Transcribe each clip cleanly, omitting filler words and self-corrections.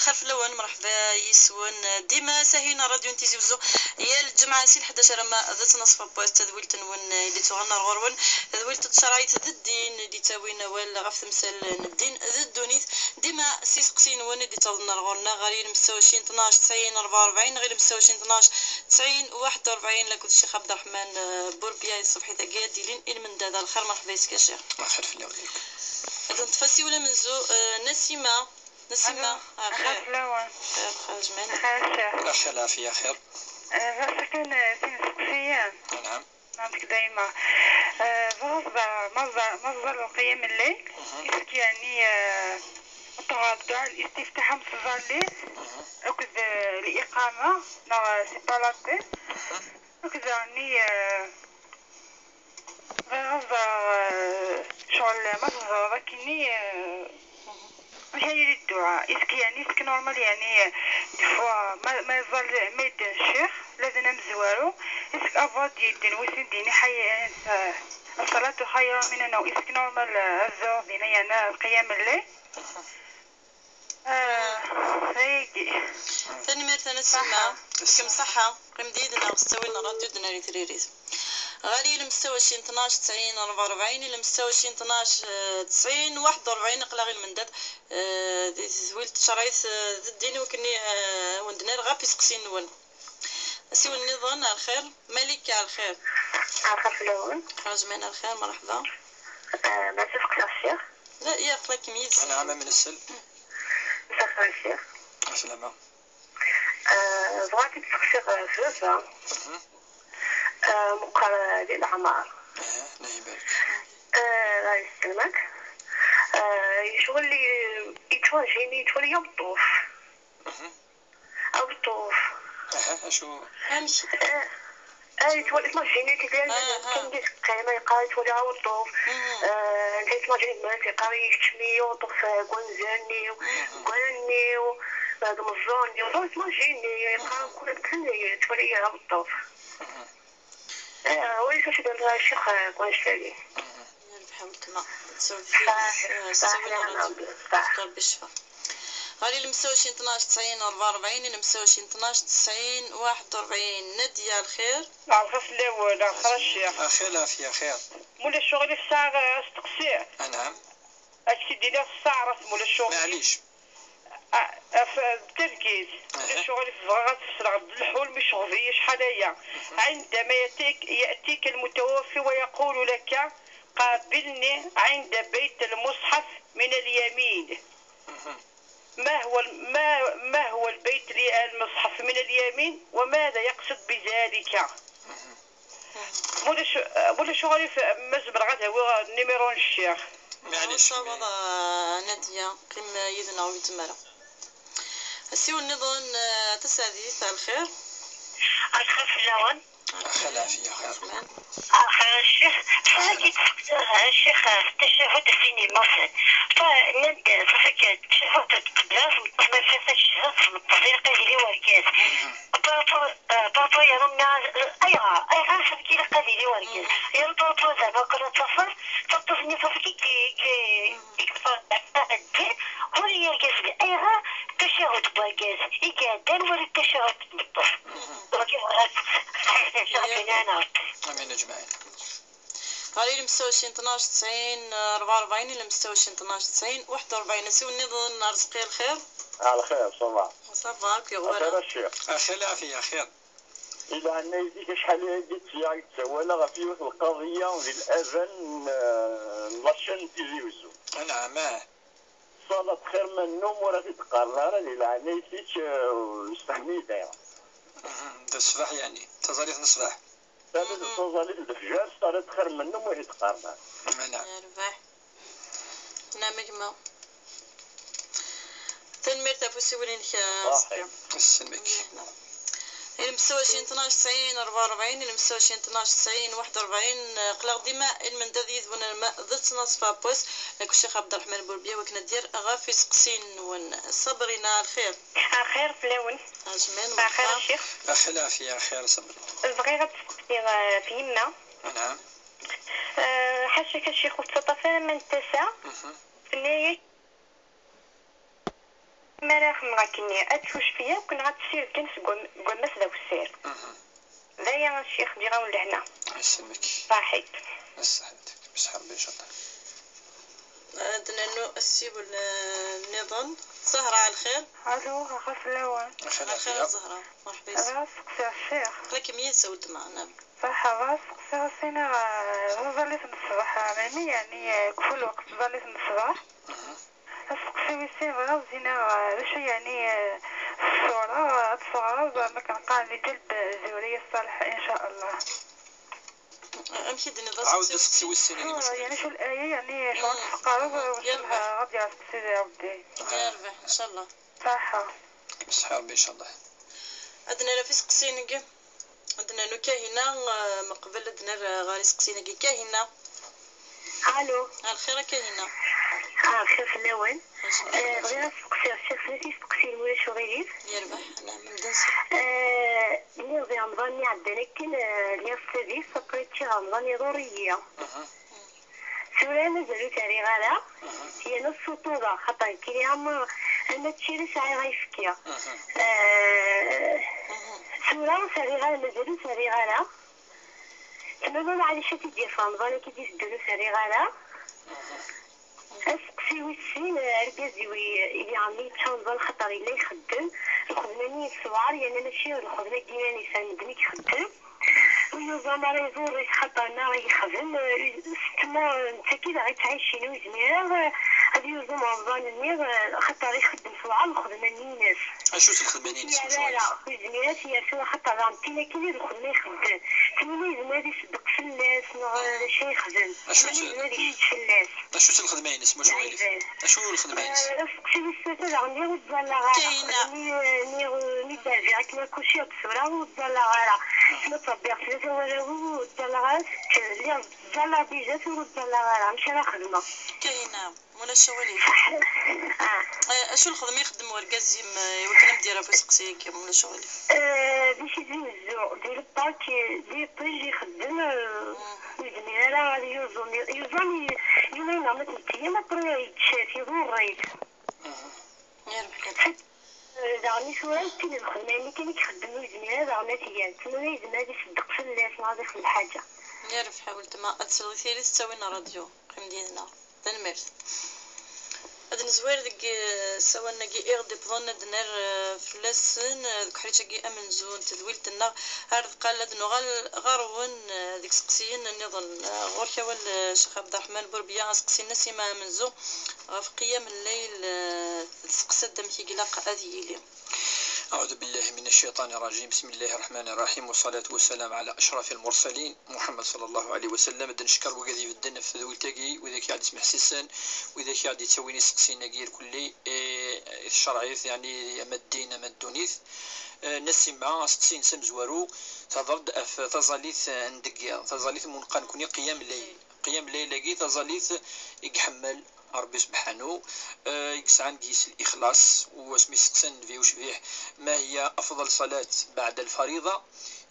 الخلف الاول مرحبا يسون ديما ساهينا راديو انتيزي وزو هي الجمعه سي 11 ما ذات نصف بوست تذويل تنون اللي تغنى غرون تذويل تشرايط ذا الدين اللي تاوينا ولا غف مثال الدين ذا الدونيت ديما سي سقسين ون اللي تظن غورنا غير مستوشين 12 90 44 غير مستوشين 12 90 41 لكم الشيخ عبد الرحمن بوربيا الصبحي تاع ديلين المنداد الخير مرحبا يسك الشيخ الخير في الاول اذا تفسي ولا منزو نسيمه نسيمة خير خير خرج من خير خير العافية خير ساكن في مسقسية. نعم نعطيك دايما مصدر القيام الليل يعني التواضع الاستفتاح مصدر الليل وكذا الإقامة سيبالاتي وكذا يعني شغل مصدر لكني هي الدعاء اسكي يعني اسكي نورمال يعني دفوا ما يظل ما يدن الشيخ لازم مزوارو اسك افاد يدن وسنديني حي الصلاة خير من انه اسكي نورمال الزور دينا يعني القيام الليل هيجي ثاني مرة نسمع كم صحة قيم ديدنا وستوينا راديو دنا ريتريريز غالي المستوى 12 90 44 المستوى 12 90 41 قلا غير المندد زويلت شرايط الدين وكني وندنا غابي سقسين ون سيو النظام على الخير مالك على الخير الخير في الاول خرج معنا الخير مرحبا ما تسقسي الشيخ لا يا خلاك ميز انا عامه من السل مساء الشيخ سلامة بغيتي تسقسي فلوسها مقارنة ديال الأعمار الله يبارك الله يسلمك شغل اللي يتواجهني تولي يوم الطوف أو الطوف اشو امشي تولي تواجهني كندير قيمة يقاري تولي عاو الطوف كي تواجهني المال يقاري يشتمي وطوف قوانزاني وقواني ومزوني وطوف تواجهني يقاري كل كل تولي عاو الطوف ويش دابا الشيخ كونشتالي بحاول كما تسوي فيه تسوي بالشفاء غالي المستوى 12 90 44 المستوى 12 90 41 نديا الخير الخير الاول الخير الشيخ خير العافية خير مولا الشغل في الساعة استقسي نعم هادشي ديالي في الساعة راس مولا الشغل معليش في التركيز الشغل في فغات في الغد الحول مش غفية شحال عندما يأتيك المتوفي ويقول لك قابلني عند بيت المصحف من اليمين ما هو البيت المصحف من اليمين وماذا يقصد بذلك مولا شغلي في مزبر غاد هو النيميرون الشيخ معليش نادية قيم يدنا ويتمرا سيو النظام تسعدي الخير الخير في اللون خير العافية خير خير الشيخ فهاجي الشيخ التشهد السينما فنبدا صافيك التشهد تقدر ما فاتش في الطريقه اللي وركاز بابا يرمنا ايوا صافيك لا قال لي وركاز يا بابا زعما كنا تصل تصني صافيك كي الدين هو اللي يركز ايوا التشهد وركاز يقعد ولا التشهد بالطف امين اجمعين غالي المستوى 12 90 44 المستوى 12 90 41 نسيو النظام نهار رزقي الخير على خير صباح صافاك يا خير غوالة الشيخ خير العافية خير إذا عندنا يديك شحال هادي تياك تسوالة غفي القضية ديال الأذان لاشين تيزيوزو نعم صلاة خير من النوم ولا تتقارن راه إلا عندنا يديك نستحمي دايما دا الصباح يعني تزاليت الصباح هذا التزاليت الفجار صلاة خير من النوم ولا تتقارن نعم يا رباح نعم مجمع ثاني مرتفع سيولين السلمك المستوى 12 90 44 المستوى 12 90 41 قلاق ديما المندذ يذون الماء ضد نصفا بوس لك الشيخ عبد الرحمن بوربيا وكنا دير غافي سقسين ون صبرنا الخير خير فلاون اجمل خير الشيخ اخي العافيه خير صبري بغيت تسقسي في يمنا نعم حاشاك الشيخ وتطفى من تسع فنايك مراخ مغاكني اتفوش فيا وكنا غتسير كنس قماس ذا السير ذايا الشيخ دي غاول لهنا يسلمك صحيت صحتك بصحة ربي ان شاء الله. عندنا انه السيب النظام زهرة على الخير. الو غاف الاول اخي الخير العافيه زهرة مرحبا راسك سي الشيخ لك مية سود معنا صح راسك سي سينا ظليت من الصباح عمامي يعني كل وقت ظليت من الصباح سقسي غاز هنا باش يعني الصورة تصغر ما كنلقى لي جلب زورية الصالح ان شاء الله. امشي دني عاود تسقسي والسنين يعني شو الآية يعني شو تقارب وشلها غادي تسقسي عودي يربح ان شاء الله صح بصحة ربي ان شاء الله. عندنا لا في سقسينك عندنا نو كاهنة من قبل عندنا غاري سقسينك كاهنة. الو الخير كاهنة خير في الاول بغينا نسقسي الشيخ سلاتي سقسي ولا شو غيريف يربح انا من دنس اللي في رمضان عندنا كاين ليا السادس قريتي رمضان ضرورية سورة مازالو تاري غالا هي نص طوبة خاطر كاين عام انا تشيري ساعي غيفكيا سورة ساري غالا مازالو ساري غالا كما ما معليش تيدير في رمضان كيدير الدنو ساري غالا اسقسي ويسين ركازي ويلي عمي تشانزان خاطر الا يخدم الخدماني الصوار يعني ماشي الخدمه ديما نيسان مدني كيخدم ويوزا راه يزور خاطر راه يخدم تما انت كي غتعيشي نو زمير غادي يوزا رمضان النير خاطر يخدم صوار الخدمه ناس اشو الخدمانين اسمو لا لا زميرات هي سوا خاطر رامتينا كاين الخدمه يخدم تما يزمر يصدق في الناس شي يخدم تما يزمر في الناس اشو الخدمين اسمو شو غير اشو الخدمين سقسي بالساتة غني وتزالا غارة ني دافع كنا كلشي بصورة وتزالا غارة كنا طبيعة ثلاثة ولا هو وتزالا غارة اللي تزالا بيجات وتزالا غارة مشي راه خدمة كاينة ولا شوالي اشو الخدمة يخدم ورقاز وكنا مديرها في سقسيك ولا شوالي باش يزوزو ديال البارك ديال الطيج يخدم يزمي راه غادي يوزن يومين عملت التيام طريقة يتشاف يدور ريت يربح دعني شوية كاين الخدمة اللي كاين يخدمو يزمي هذا عملت هي تما يزمي هادي يصدق في الناس ما غادي يخدم حاجة يعرف حاولت ما أتصل ثيري تسوينا راديو مدينة دنمارس هذا نزوير ديك سوانا كي إغدي بظن دنر فلسن ديك حريتها كي أمن زون تدويلت النا هاد قال لدنو غارون ديك سقسيين النظام غوركا والشيخ عبد الرحمن بوربيا سقسينا سيما من زو في قيام الليل سقسى دم كي قلاق أذيلي. أعوذ بالله من الشيطان الرجيم. بسم الله الرحمن الرحيم والصلاة والسلام على أشرف المرسلين محمد صلى الله عليه وسلم. نشكر وقذي بدنا في ذوي التاقي وإذا كي عاد يسمح سيسان وإذا كي عاد يتسويني سقسينا غير كلي الشرعيث يعني أما الدين أما الدونيث نسمع سقسين سمزوارو تضرد أف تظليث ندقيا تظليث منقان كوني قيام الليل لقي تظليث يحمل ربي سبحانه يكسعن قيس الإخلاص واسمي سقسن فيوش فيه ما هي أفضل صلاة بعد الفريضة.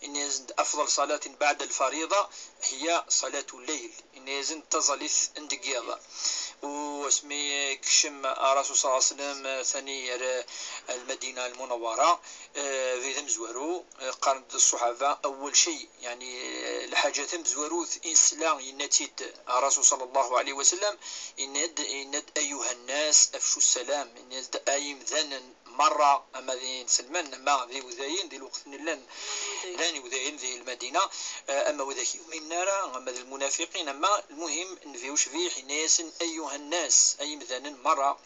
إن يزن أفضل صلاة بعد الفريضة هي صلاة الليل. إن يزن تظليث اندقياضة واسمي كشم رسول صلى الله عليه وسلم ثاني المدينة المنورة في ذم زوارو قرن الصحابة أول شيء يعني الحاجة ثم زوارو إنسلا ينتيد رسول صلى الله عليه وسلم إند أيها الناس أفشوا السلام إند أيم ذن مرة أما ذي سلمان ما ذي وذاين ذي الوقت لن لاني وذاين ذي المدينة أما وذاك يوم النار أما ذي المنافقين أما المهم نفيوش فيه ناس أيها الناس أي مذانا مرة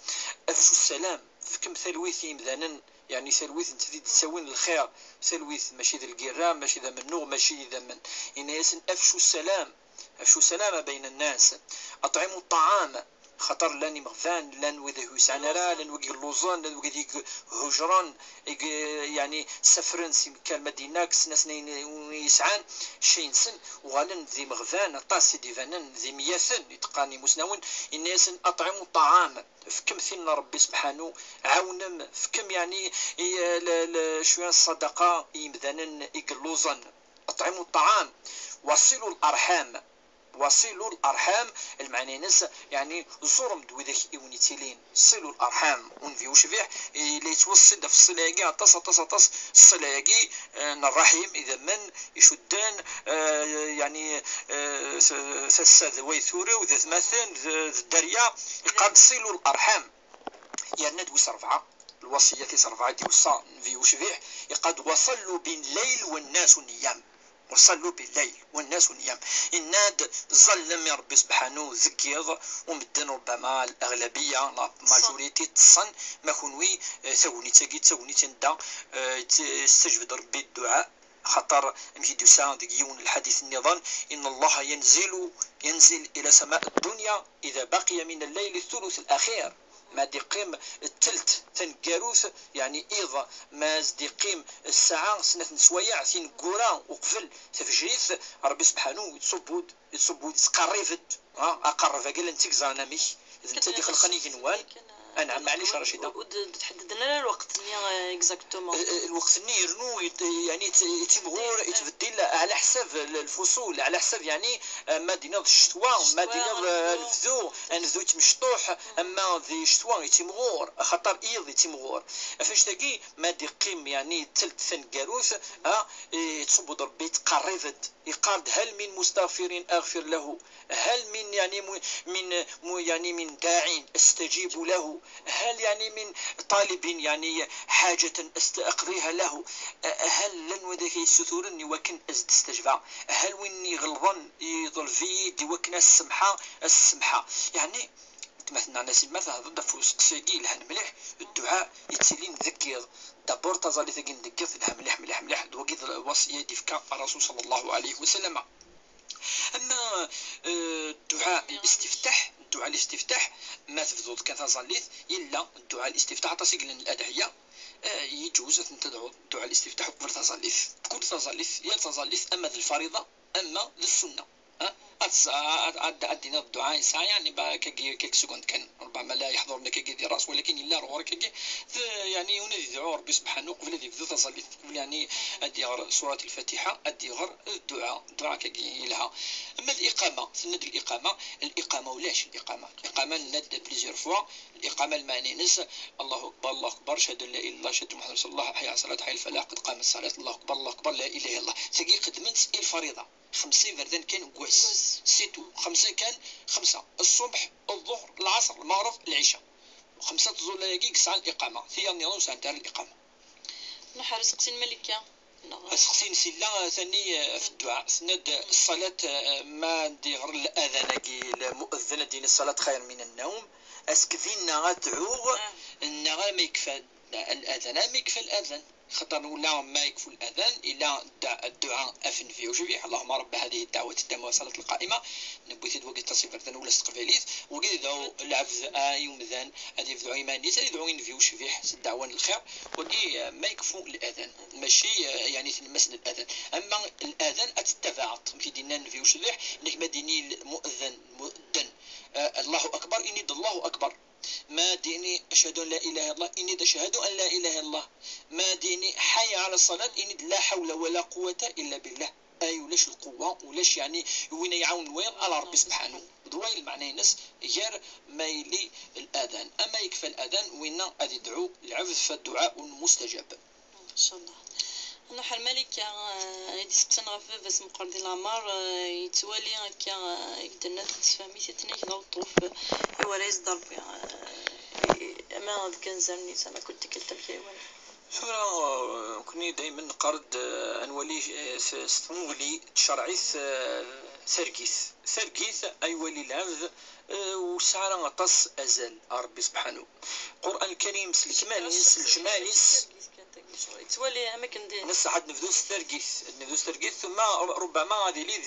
أفشوا السلام فكم ثلويث مذانا يعني ثلويث انت تسوين الخير ثلويث ماشي ذا القرام ماشي ذا منو ماشي ذا من الناس أفشوا السلام أفشوا السلام بين الناس أطعموا الطعام خطر لاني مغفان لان وذا يسعنرا لان وقي اللوزان لان وقي هجران يعني سفرن كان مدينة سنين يسعان شين سن وغالن ذي مغفان طاس ديفانن ذي مياثن يتقاني مسنون الناس أطعموا الطعام فكم ثنا ربي سبحانه عاونم فكم يعني شوية الصدقة يمذنن يقلوزن أطعموا الطعام وصلوا الأرحام وصلوا الأرحام المعني ناس يعني زورم دوذاك إونيتيلين صلوا الأرحام ونفيوش فيه اللي يتوصل في الصلاة طس الصلاة الرحيم إذا من يشدان يعني ساد ويثوري وذا ثماثن الدريا قد صلوا الأرحام يعني ندوس 4 الوصية 4 ديوصا نفيوش فيه قد وصلوا بين الليل والناس نيام وصلوا بالليل والناس نيام إناد ظلم يا ربي سبحانه ذكيض ومدن ربما الأغلبية لا ماجوريتي تصن ما كونوي ثوني تندا استجبد ربي الدعاء خطر مجد ساعة يون الحديث النظام إن الله ينزل إلى سماء الدنيا إذا بقي من الليل الثلث الأخير ما دقيم التلت تنقاروث يعني إيضا ما دقيم الساعة سنة سويع ثين قورا وقفل تفجريث ربي سبحانه يتصبود تقرفت أقرف قال انتك زانامي انت دي خلقني كنوان انا معليش رشيده تحدد لنا الوقت ني اكزاكتومون الوقت ني يرنو يعني يتبغور يتبدل على حساب الفصول على حساب يعني مدينه الشتوى مدينه الذو انذو تمشطوح اما ذي الشتوى يتمغور خطر ايض يتمغور فاش تاقي ما دي قيم يعني تلت ثنقاروث تصب ربي تقرفت يقارد هل من مستغفر اغفر له هل من يعني من داع استجيب له هل يعني من طالب يعني حاجة استقضيها له هل لن وذاك يستثورني وكن أزد استجفع هل ويني غلظن يضل في دي وكن السمحة يعني مثلا ناس مثلا ضد فوس قسيقي لها مليح الدعاء يتسلين ذكر دابور تظل ثقين ذكر لها مليح دوقيت الوصية ديفكا الرسول صلى الله عليه وسلم. أما الدعاء الاستفتاح ما تفضل كثازاليث إلا الدعاء الاستفتاح تصيق لنا الأدعية يجوز أن تدعو الدعاء الاستفتاح قبل تظاليث كل تظاليث يا تظاليث أما ذي الفريضة أما ذي السنة أدينا الدعاء ساعة يعني كيك سكوند كان ربما لا يحضر لك كي راس ولكن إلا روارك يعني ونادي دعاء ربي سبحانه قبل ذي ذو تصليت قبل يعني أدي غير سورة الفاتحة أدي غير الدعاء كي لها. أما الإقامة سند الإقامة ولاش الإقامة ند بليزيور فوا الإقامة المعني نس الله أكبر شهد لا إله إلا الله شهد محمد صلى الله عليه وسلم حي على الصلاة حي الفلاح قد قامت الصلاة الله أكبر لا إله إلا الله تجي قدمت الفريضة 5 فردان كان قويس سيتو 5 كان 5 الصبح الظهر العصر المغرب العشاء و5 زولايقيك ساعة الإقامة ثياني نص ساعة الإقامة نحرس قسين ملكة سقسين سلا ثاني في الدعاء سند الصلاة ما ندير الأذان المؤذن دين الصلاة خير من النوم أسكفينا غتعوغ النغا ما يكفى الأذان ما يكفى الأذان خطر ولا ما يكفو الأذان إلا الدعاء أفن فيه وشبيح اللهم رب هذه الدعوة التامة وصلت القائمة نبوث وقت تصيفر ثان ولا استقباليث وقيد ذو العبد يوم ذان هذه يفدعو إيمانيس هذه يدعو فيه وشبيح الدعوة الخير وقي ما يكفو الأذان ماشي يعني تلمسن الأذان أما الأذان أتتبعت في ديننا فيه وشبيح إنك ما ديني المؤذن الله أكبر إني الله أكبر ما ديني أشهد أن لا إله إلا الله إني أشهد أن لا إله إلا الله ما ديني حي على الصلاة إني لا حول ولا قوة إلا بالله أي ولاش القوة ولاش يعني وين يعاون وين على ربي سبحانه ضوي المعنى ناس غير ما يلي الأذان أما يكفى الأذان وين أدي دعو العبد فالدعاء المستجاب إن شاء الله. أنا حال مالك يدي سبتنا غفا بس مقردي العمار يتوالي هكا يقدرنا تتفهمي تتنيك ذا الطوف يورا يصدر أما كان زمني سما كنت كلتم كيوان شو كوني دايما نقرد انولي ستنولي تشرعيث سرقيث اي ولي العبد وسعر غطس ازل ربي سبحانه القران الكريم سلكمانيس الجماليس يتوالي اماكن ديال نص حد نفذوس الترقيث ثم ربما هذه لي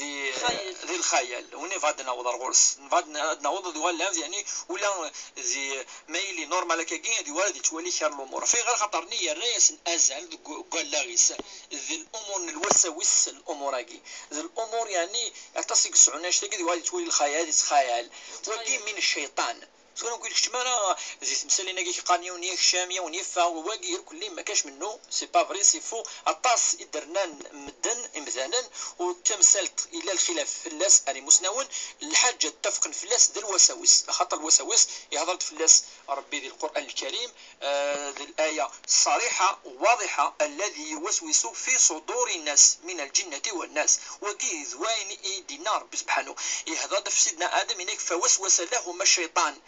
ذي الخيال وني فاد نعوض الغرس فاد نعوض دوال يعني ولا زي مايلي نورمال كاكين ديوال دي توالي خير الامور في غير خطرني الرئيس ازال قال لا غيس ذي الامور الوساوس الامور ذي الامور يعني اتصق سعناش تاكي ديوال توالي الخيال وكي من الشيطان سواء نقول لك انا زيت مسالينا كي قاني ونيك شاميه ونيفا وواقير كل ما كاش منه سي با فري سي فو اطاس درنا مدن مثلا وتمثلت الى الخلاف فلاس اني مسنون الحاجه اتفق فلاس ذا الوساوس خاطر الوساوس يهضر فلاس ربي ذي القران الكريم ذي الايه الصريحه واضحه الذي يوسوس في صدور الناس من الجنه والناس وكي زواين ايدينا ربي سبحانه يهضر في سيدنا ادم هناك فوسوس لهما الشيطان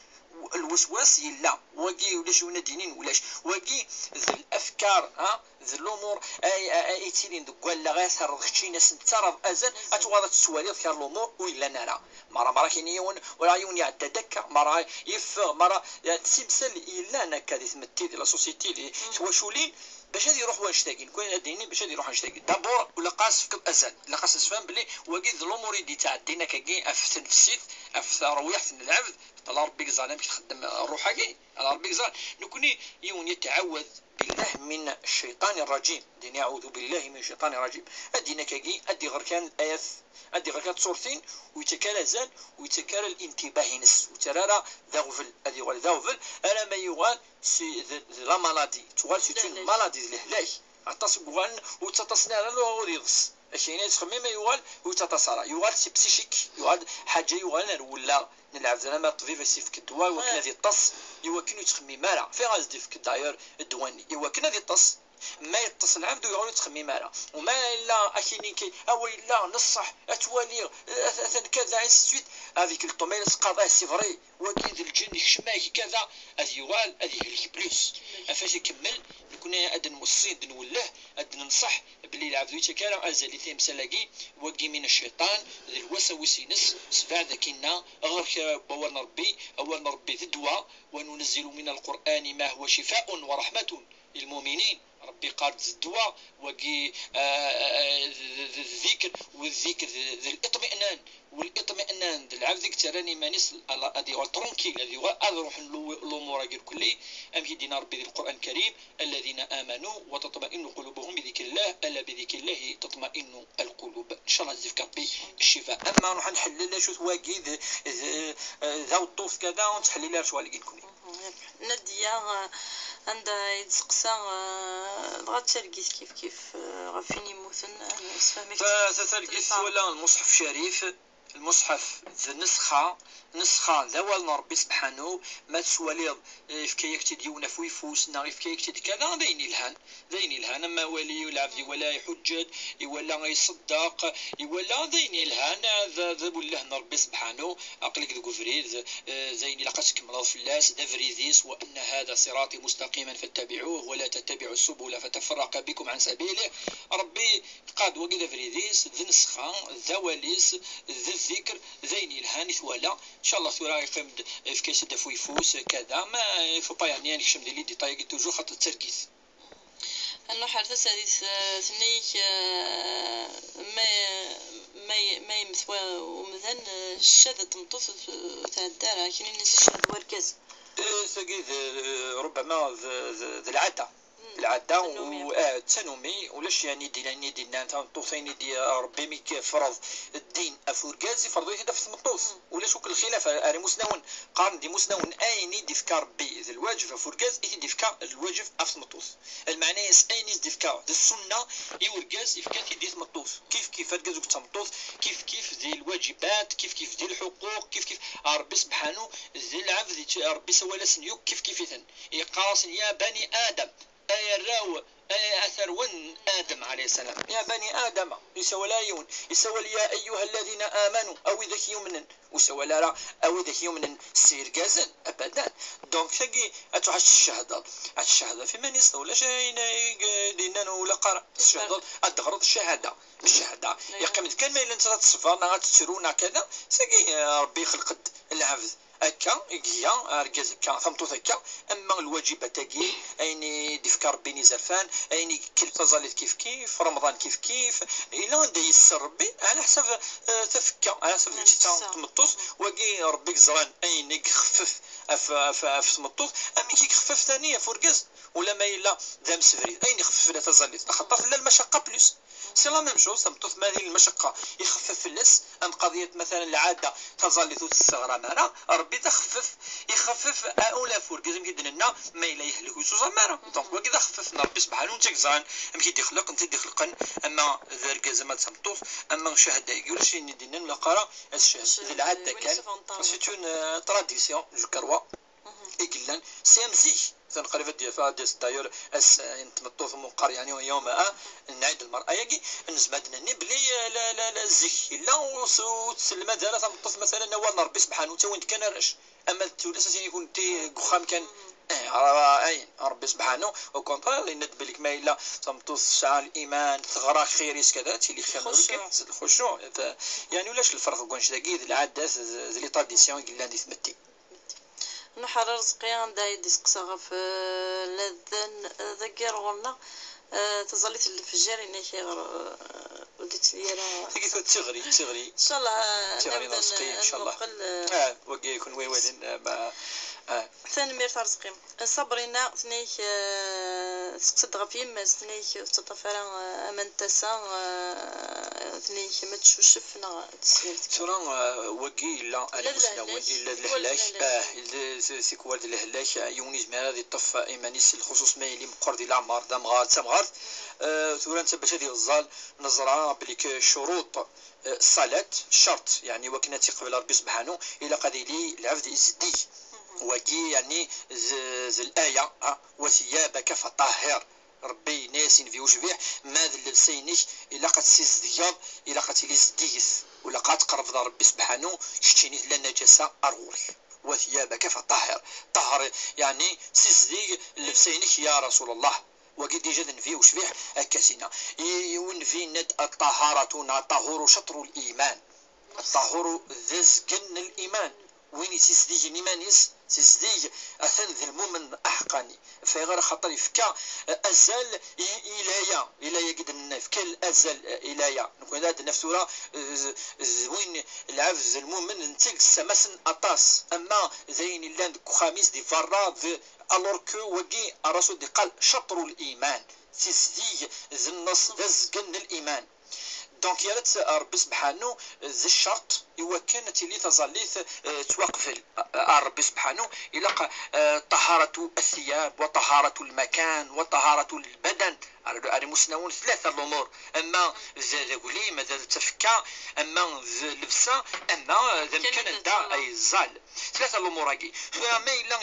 الوسواس يلا وكي ولاش ونادينين ولاش وكي ذي الافكار ذي الامور اي تيلين دوكال لا غير رضختي ناس نترض ازل اتواضع السوالي خير الامور ولا نرى مرة كاين ولا يون يعدى دكا مرة مرة تسمسل الا انا كادي تمتي لا سوسيتي لي شواشولين باش هذه يروح واش تاكين كون هاديني باش هذه يروح واش تاكين دابور ولا قاس في الازل لا قاس تفهم بلي وكي الامور اللي تعدينا كاين افت نفسيت افت رويحت العبد الله ربي زعما باش تخدم روحك الله ربي زعما نكوني يون يتعوذ بالله من الشيطان الرجيم ديني اعوذ بالله من الشيطان الرجيم ادينا كاكي ادي غير كان الايات ادي غير كانت صورتين ويتكال زال ويتكال الانتباه نس وترى ذاغفل ادي غير ذاغفل انا ما يغال سي لا مالادي تغال سي اون مالادي الهلاك اتصغوان وتتصنع له يضس كاين تخمم يغال وتتصارى يغال سي بسيشيك يغال حاجه يغال ولا نلعب زعما الطبيب يسيفك الدواء وكنا ذي الطس يوكن يتخمي مالا في غاز ديفك داير الدواني يوكن ذي الطس ما يتصل العبد ويقول يتخمي مالا وما الا اكيني كي او الا نصح اتوالي كذا سويت هذيك الطوميلس قضاء سي فري وكيد الجن يشماك كذا هذه يوال هذه هلك بلوس فاش يكمل نكون ادن مصيد نوله ادن ننصح بلي العبد يتكالى ازالي ثيم سلاقي وقي من الشيطان الوساوس ينس سبع ذاكينا غير بورنا ربي اولنا ربي ذي الدواء وننزل من القران ما هو شفاء ورحمه للمؤمنين ربي قال الدواء وقي الذكر والذكر ذي الاطمئنان والاطمئنان العبد تراني مانيس هذه والترونكيل هذه اروح الامور كلي ام يدينا ربي ذي القران الكريم الذين امنوا وتطمئن قلوبهم بذكر الله الا بذكر الله تطمئن القلوب ان شاء الله يزيد ربي الشفاء اما نروح نحلل شو واقي ذا الطوف كذا ونتحلل شو اللي كنكوني نادية عندها يتسقسى بغات تلقيت كيف غفين يموتن نسفهمك فتلقيت ولا المصحف الشريف المصحف نسخة ذوال ربي سبحانه ما تسوالي في كيك تديونا في ويفوسنا في كيك تدي كذا ذين الهان اما ولي والعبد ولا يحجد ولا يصدق ولا ذين الهان ذا الله ربي سبحانه عقلك ذو فريد زين لقد كمل فلاس ذا فريديس وان هذا صراطي مستقيما فاتبعوه ولا تتبعوا السبل فتفرق بكم عن سبيله ربي قاد وقد فريديس ذي نسخة ذواليس ذي الذكر زين الهان ولا ان شاء الله ثورا يقيم في كيس دفو يفوس كذا ما يفو با يعني نكشم ديالي ديطاي توجو خاطر التركيز انه حرث حديث ثنيك ما يمثوى ومثلا الشاذة تمطوط تاع الدار كاين الناس الشاذ وركز ساقي ربما ذي العادة والتنومي ولاش يعني دينا انت طوسين دي ربي ميك فرض الدين افوركاز يفرضوا يهدف في المطوس ولاش وكل الخلاف اري مسنون قارن دي مسنون ايني دي فكار بي ذي الواجب افوركاز اي دي فكار الواجب اف المطوس المعنى يس ايني دي فكار ذي السنه يوركاز يفكات دي المطوس كيف تلقى تمطوس كيف ذي الواجبات كيف ذي الحقوق كيف ربي سبحانه ذي العبد ربي سوالا سنيوك كيف يقاس يا بني ادم راو أثر ون آدم عليه السلام يا بني آدم يسولايون يسول يا أيها الذين آمنوا أو إذا يؤمنن وسولا را أو إذا يؤمنن سير جازن أبدا دونك تجي أتوحش الشهادة في من يستوى شيء ديننا ولا قرأ الشهادة الدغرض الشهادة يقيم كان ما إلا أنت تصفرنا تسرونا كذا سجي ربي خلقت العبد هكا هي اركز هكا ثمطوط هكا. اما الواجبات تاعي ايني ديفكار بيني زرفان ايني كل تزاليت كيف كيف رمضان كيف كيف الا دا يسر ربي على حسب تفكا على حسب تمطوط وكي ربي زران ايني خفف اف تمطوط امي كي خفف ثانيه فركز ولا ما الا دام سفري ايني خفف لا تزاليت خاطر لا المشقه بلوس سي لا ميم شوز تمطوط ما هي المشقه يخفف اللس ام قضيه مثلا العاده تزاليت وتستغرى معنا ربي تخفف يخفف اولا فركز يمكن لنا ما الا يهلك ويسوز مارا دونك وكذا خففنا ربي سبحانه وتعالى يمكن يخلق انت يخلقن اما ذلك زعما تمطوط اما شهاده يقول شي ندينا ولا قرا الشهاده العاده كان سي اون تراديسيون جو كروا يقلن سي مزيك تنقريبا ديال داير اس نتمطوط من قرياني يوم نعيد المراه ياكي نزمدني بلي لا الزيك الا وتسلم دار تمطوط مثلا نوال ربي سبحانه وتعالى وين كان راش اما التولس يكون تي قخام كان اي ربي سبحانه وكونطرا يند بالك ما الا تمطوط ساعه الايمان تغرى خيريس كذا تي اللي خير الخشوع يعني ولاش الفرق كونش داكيد العادات لي طاديسيون قلنا دي ثمتي نحر رزقيان داي ديسقسا في لذن ذكر غلنا تظليت الفجار اني خير وديت لي راه تغري ان شاء الله تغري رزقي ان شاء الله وكي يكون ويوالين ثاني مير رزقي صبرنا ثنيك سقسد غفيم ثنيك تطفرا امن تسا ثنيك ما تشوشفنا ترى وكي لا المسلمون الا الهلاك سيكوال ديال الهلاك يونيز ما هذه الطف ايمانيس الخصوص ما يلي مقر ديال العمار دا مغار تمغار ثورا انت باش هذه الزال نزرع بليك شروط الصلاه شرط يعني وكنا تيقبل ربي سبحانه الا قضي لي العبد يزدي وكي يعني الآية وثيابك فطهر ربي ناس في وشبيح ما اللبسينيش الا قد سيزديض الا قد ليزديث ولا قد قرب ربي سبحانه شتيني لا نجاسة أروري وثيابك فطهر طهر يعني سيزدي لبسينيش يا رسول الله وقد يجد في وشبيح أكاسينا ونفي ند الطهارة طهور شطر الإيمان الطهور ذزقن الإيمان وين سيزديج نيمانيس سيزديج أثن ذي المؤمن أحقاني فغير خطر يفكا أزال إلايا قد نفكا الأزال إلايا نكون هذا نفسورا وين العفز المؤمن نتيق السماسن أطاس أما زين اللاند خاميس دي فرا ألور كو وكي الرسول دي قال شطر الإيمان سيزديج ذي النص ذزقن الإيمان دونك يا ريت ربي سبحانه زي الشرط إوا كانت اللي تظليت توقف ربي سبحانه إلا طهارة الثياب وطهارة المكان وطهارة البدن المسنون ثلاثة الأمور أما ذاكولي ماذا تفكا أما اللبسة أما ذا كان دا أي الزال ثلاثة الأمور هاكي فما إلا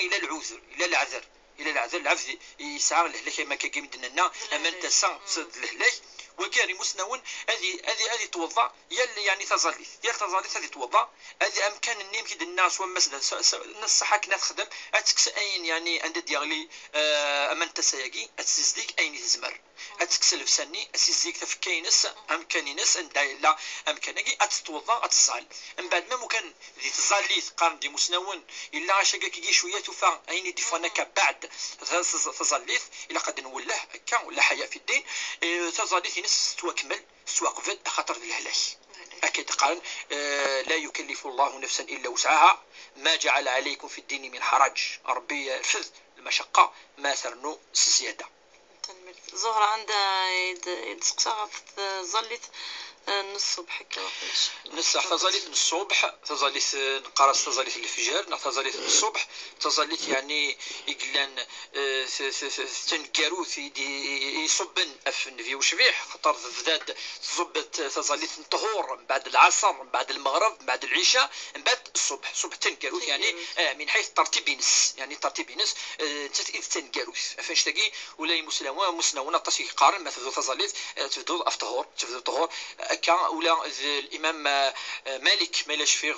العذر إلى العذر يسعى الهلاك ما كيما دنا أما أنت صد الهلاك وكاري مسنون هذه توضا يلي يعني تظليت هذه توضا هذه امكان النيم كي الناس ومسد نصحك كنا تخدم اتكس اين يعني عند ديالي امن تسايقي اتسزديك اين تزمر اتكسل فسني اسيزيك تفكينس امكانينس ان لا امكانك اتتوضا اتزال من بعد ما ممكن ذي تزاليت قارن دي مسنون الا عشاك كي شويه توفا اين ديفانك بعد تزاليت الا قد نوله هكا ولا حياء في الدين تزاليت نس توكمل توقفت خاطر الهلاك أكيد قال لا يكلف الله نفسا إلا وسعها ما جعل عليكم في الدين من حرج ربي يرفض المشقة ما ثرنو زيادة زهرة عندها يدسقساها ظلت الصبح نص تظلت الصبح تظلت نقرص تظلت الفجر تظلت الصبح تظلت يعني يقلان تنكاروث يصبن افن في وشبيح خطر فداد تصبت تظلت الطهور بعد العصر بعد المغرب بعد العشاء من بعد الصبح تنكاروث يعني من حيث ترتيب نس يعني ترتيب نس تنكاروث فاش تلاقي ولا مسلمون طاش يقارن ما تظلت تبدو تفطهور طهور ولا الامام مالك مالاش فيه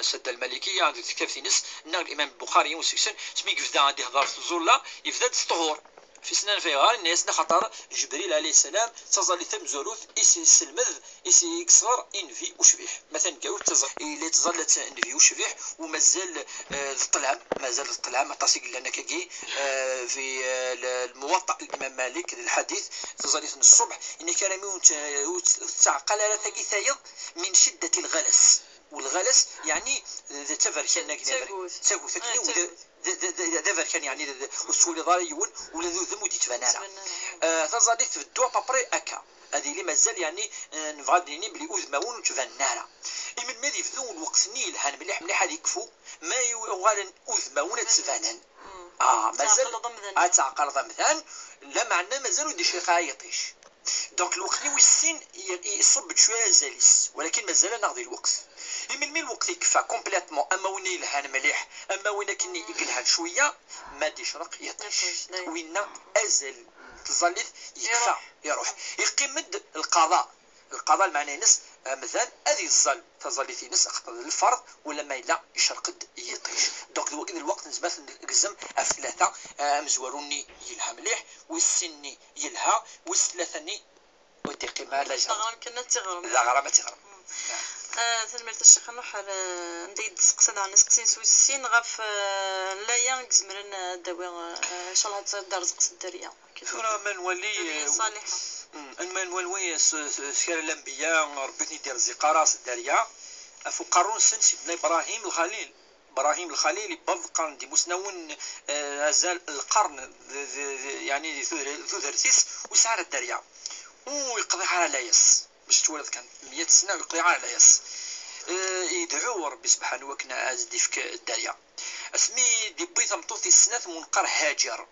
سد المالكيه كتاب في نس الامام البخاري وسكسن سمي يفدا غادي يهضر في الزولا يفدا الطهور في سنان فيغار الناس خاطر جبريل عليه السلام تظل ثم زوروث إسي السلمذ إسي يكسر إنفي وشبيح مثلا كاو تظل إلي تظلت إنفي وشبيح ومازال الطلام مازال الطلام تصيق لنا كاكي في الموطأ الإمام مالك الحديث تظل الصبح إن كلامي تعقل على ثقي ثايض من شدة الغلس والغلس يعني تفر كأنك تاكو ثقني دافر كان يعني وسولي ضاريون ولا ذو ذم ودي تبانانا تظل في الدوا بابري أكا هذه اللي مازال يعني نفغاديني بلي أوذ ماون وتفنانا من ماذي في ذو الوقت نيل هان مليح مليح هذا يكفو ما يغال أوذ ماون تفنان مازال تعقل ضمثان لا معناه مازال ودي شي خايطيش دونك الوقت اللي السن يصب شويه زاليس ولكن مازال ناخذ الوقت من الوقت يكفى كومبليتمون اما وين يلهان مليح اما وين كني يقلهان شويه ما يشرق يطيش وين ازل تظلث يكفى يروح يقيمد القضاء المعنى نس مثلا هذه الظل تظل في نس اخطر الفرض ولا ما لا يشرقد يطيش دونك الوقت نسبه نقزم ثلاثه مزوروني يلها مليح والسني يلها والثلاثني وتقي ما لا تغرم كنا تغرم لا غرام تغرم ثلمرت الشيخ نروح نديد سقسنا عن سقسين سويسين غاف لا ينقزمرن داوي ان شاء الله تصدر رزق الدريه كثر من ولي صالحه من ولي سير الانبياء ربتني دير زقاره الدريه فوق قارون سن سيدنا ابراهيم الخليل يبض قرن دي مسنون ازال القرن يعني ذو ذرتيس وسعر الدريه ويقضي على لايس باش تولد كان 100 سنه ويقضي على لايس يدعو ربي سبحانه وكنا ازدي في الدريه اسمي دي بيت مطوطي السنه منقر هاجر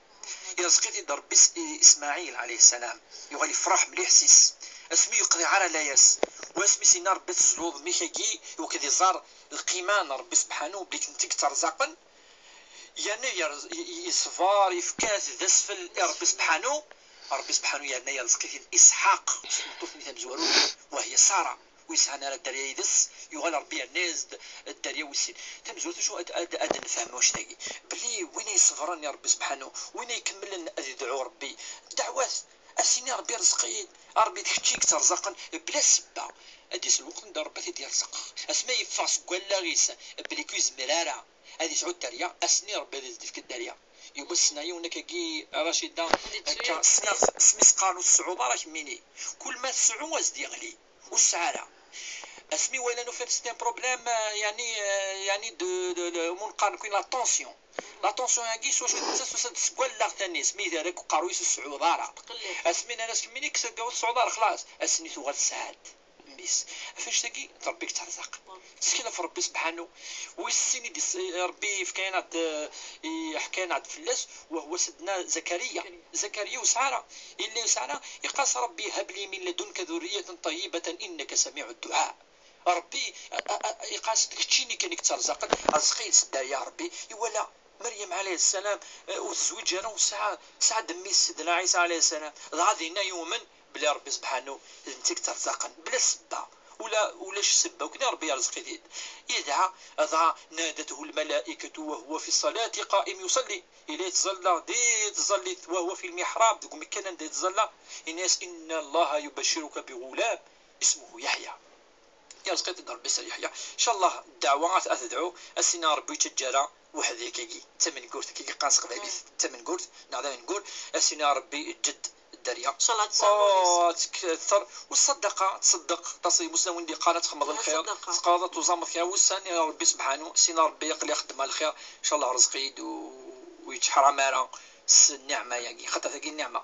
إذا سقيتي ضرب إسماعيل عليه السلام يغالي فرح مليح سيس اسمي يقضي على لايس واسمي سينا ربي تزلوض ميخاكي وكذي زار القيمان ربي سبحانه بليك نتيك ترزقن يعني يصفار يفكاس ذسفل ربي سبحانه يعني يرزقي إسحاق طفل مثل زوارو وهي سارة ويسعنا على الدريا يدس يغال ربي الناس الدريا والسين تمزوت شو أدن نفهم واش تاقي بلي وين يصفرن يا ربي سبحانه وين يكمل لنا يدعو ربي دعوات اسيني ربي رزقين ربي تحكيك ترزقن بلا سبه اديس الوقت ندير ربي يرزق اسماء يفاس كوالا غيس بلي كيز مراره هذه تعود الدريا اسني ربي يزيد في الدريا يبسنا يونك كي رشيده سميس قالوا الصعوبه راه ميني كل ما الصعوبه زد يغلي والسعاله اسمي ولا نو فير سيتي بروبليم يعني دو منقارن كاين لا طونسيون هاكي سوا تسكولا ثاني سمي دارك قارويس السعوداره اسمي انا سميني كسكاو السعوداره خلاص اسني تو غتساعد ميس فاش تاكي ربيك ترزق سكينه في ربي سبحانه والسيني دي ربي في كاينات حكينا عند فلاس وهو سيدنا زكريا وساره اللي ساره يقاس ربي هب لي من لدنك ذريه طيبه انك سميع الدعاء ربي يقاس داكشي كانك ترزق رزقي سدا يا ربي ولا مريم عليه السلام وتزوج انا وساعه دمي سيدنا عيسى عليه السلام غادينا يوما بلا ربي سبحانه انتك ترزقن بلا سبه ولاش سبه وكذا ربي يرزق يديد يدعى اذا نادته الملائكه وهو في الصلاه قائم يصلي اليه تظل وهو في المحراب دوك مكان تظل الناس ان الله يبشرك بغلام اسمه يحيى يرزق تدار بس يحيى ان شاء الله الدعوات اتدعو السنا ربي تجارة وحدي كي تمن قرت كي قاص قبابي تمن قرت نعذا نقول السنا ربي الجد الدريا ان شاء الله تكثر والصدقه تصدق تصي مسلم وندي قالت خمض الخير تقاضى تزامط فيها والسان يا ربي سبحانه سينا ربي يقلي يخدم الخير ان شاء الله رزق يد ويتحرى مارا النعمه يعني خاطر ثقي النعمه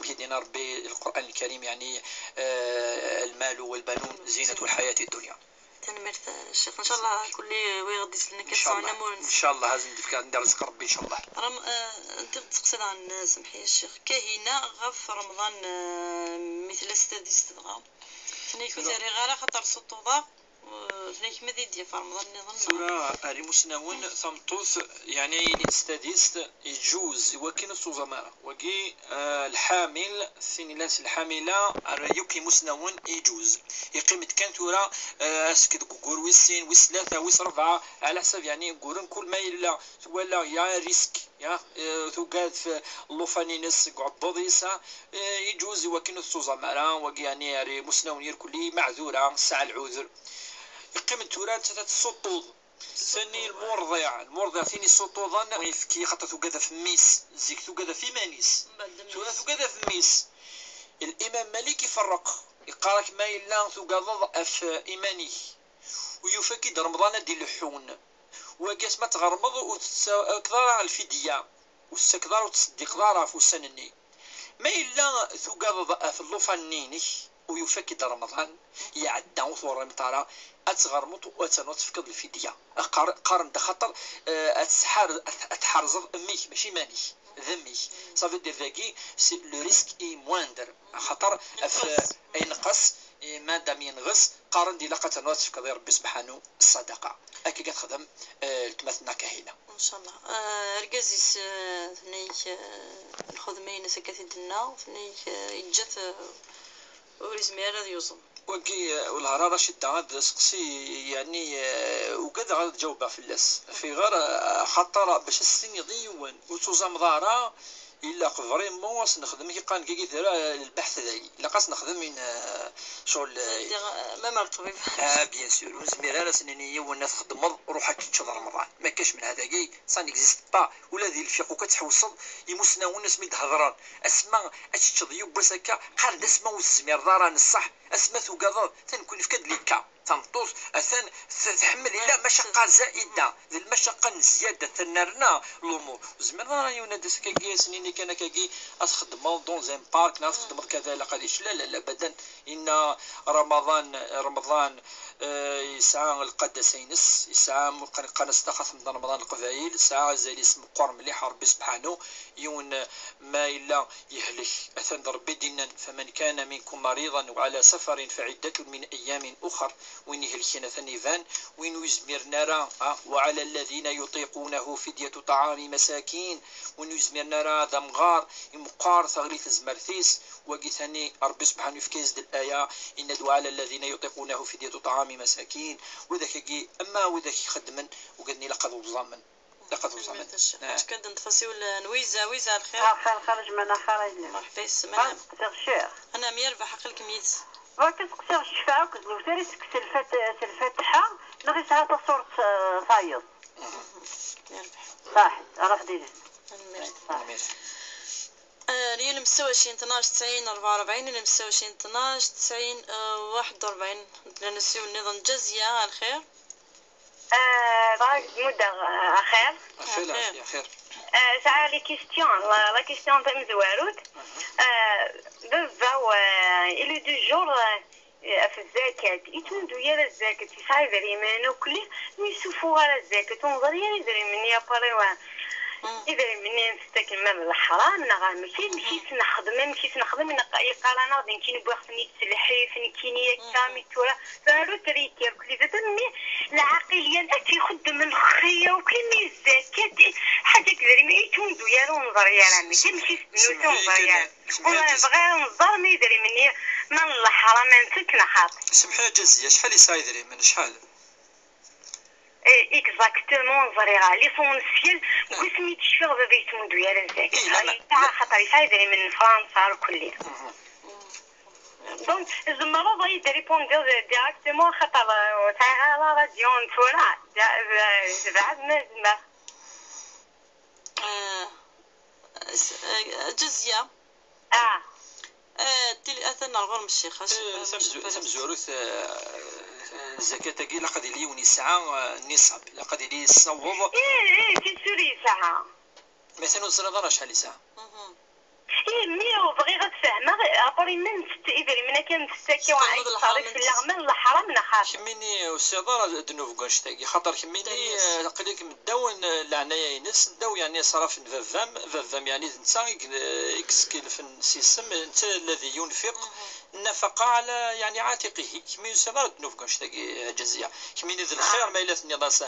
كيدينا ربي القران الكريم يعني المال والبنون زينه الحياه الدنيا تنمرت الشيخ ان شاء الله كل ويغدي لنا كتصانا ان شاء الله لازم ندير رزق ربي ان شاء الله انت تقصد عن سمحي الشيخ كاهنه غف رمضان مثل استدي استدغام فني كثير غير خاطر سطوضا ثنيك مذيدية في رمضان نظن ثورة أري مسنون ثمطوث يعني نستديست يجوز وكين الصوزمارة وكي الحامل ثنيلاس الحاملة يوكي مسنون يجوز يقيم كان ثورة اسكت قور ويسين ويسلاثة ويس ربعة على حسب يعني قورن كل ما يلا ولا يا ريسك يا ثقاد في اللوفانينس قعبضيسا يجوز وكين الصوزمارة وكي يعني أري مسنون يركلي معذورة ساعة العذر يقيم التراث السطوض ثاني المرضع ثاني سطوضا ويفكي خاطر ثقاذا في ميس زيك ثقاذا في مانيس ثقاذا في ميس الامام مالك يفرق يقارك ما يلا ثقاذا في ايماني ويفكد رمضان دي اللحون وقاس ما تغرمض وكذا الفدية والسكذار وتصدق دارا في السنني ما يلا ثقاذا في اللوفانيني ويفكد رمضان يعدى وثور مطارا اتغرمط واتنوت فكد الفدية قارن دخطر اتحرز ميك ماشي ماني ذمي صافي دير ذاكي لو ريسك اي مواندر خطر ينقص مادام ينغص قارن دي لقى تنوت فكد ربي سبحانه الصدقة هكا كتخدم التماثلنا كهينة ان شاء الله ركازيس ثنيك ناخذ ماينه سكاتي دنا ثنيك يجات وريزمير هذا يوصل وكي والهرارة شدة غاد سقسي يعني وكذا غاد جاوبها في اللاس في غير خطر باش السن يضيون وتوزا مضارة إلا فريمون نخدم كي قان كي داير البحث ذاي لا قاس نخدم من شغل ما مرتبط بيان سور وزمير انا سنينيه والناس تخدم روحك تشهر رمضان ما كاش من هذا كي سان اكزيست با ولا ذي الفيق وكتحوصل يمسنا والناس من هضران اسماء اتشضيو بسكا قال اسماء والزمير داران الصح اسماء ثقاضات تنكون في كدليكا تنطوس اثن تحمل الى مشقه زائده المشقه زياده تنرنا الامور زمير راه يونادس كي سنيني كان كي تخدم دون زين بارك ناس تخدم كذا لا قاديش لا ابدا ان رمضان يسعى القدسينس يسعى قناص تخاف من رمضان القبائل ساعة زي اسم قرم مليح ربي سبحانه يون ما إلا يهلك أثن ربي دينا فمن كان منكم مريضا وعلى سفر فعدة من أيام أخر وين يهلكنا ثنيفان وين يزمر نارا وعلى الذين يطيقونه فدية طعام مساكين وين يزمر نارا دمغار يمقار ثغريث زمرثيس وقي ثاني ربي سبحانه في كيز الآية إن دعاء على الذين يطيقونه فدية طعام مساكين وذاك كي أما وذاك يخدمن وقدني لقد وزامن كنت نتفاسي ولا نويزة الخير خرج من خرج مرحبا السلام انا ميربح عقلك ميت كتقصي الشفاعة وكتقول سيري تكسي الفاتحة نغي ساعة صورة فايض ميربح صح راه ديري ريال المستوى 12 90 44 المستوى 12 90 41 نسيو النظام الجزية الخير مدة خير خير ساعة لي كيستيون تاع مزواروت بزاف إلي دو جور في الزكاة يتوندو يا الزكاة يسعى يدري منو كلي يسوفوا على الزكاة تنظر يا يدري مني يا باريوان إذا مني نستكل من الحرام نغا مشيت نخدم يقال أنا غادي نكين بوخني تسلحي فنكيني كامي تورا فالو تريكي كل ذا مني العقلية لا تيخدم من خيا وكلمي الزكاة حاجة كذا ما يتوندو يا نظر يا رامي مشيت نوتو يا وانا بغير نظر ما يدري مني من الحرام نسيت نخاط سمحي جزية شحال يسايدري من شحال اكزاكتومون فريغا ليسونسيال وسميت الشفيغ بابا يتمدو يا رزاك تاع خاطر يسايدني من فرنسا الكلية دونك زعما بغا يريبوندي ديراكتومون خاطر تاع لا راديو نتورا بعد ما زعما جزية تلي اثنا الغرم الشيخ سمزوروث الزكاة تاكي لقد لي ونسعى النصاب لقد لي الصوض تسوري ساعة مثلا الصلاة شحال ساعة مية بغي غتفهمها عبري من إذا من كان تستكي وعيد صارت في اللغم الحرام نخاف كميني الصدارة دنوف قنشتاقي خاطر كميني قليك مدون العناية ينس داو يعني صرف فافام يعني نتا يكسكيل في السيستم انت الذي ينفق النفقة على يعني عاتقه كما يسمى الذنوب كنش تاكي جزية كما ذي الخير ما إلا النضاس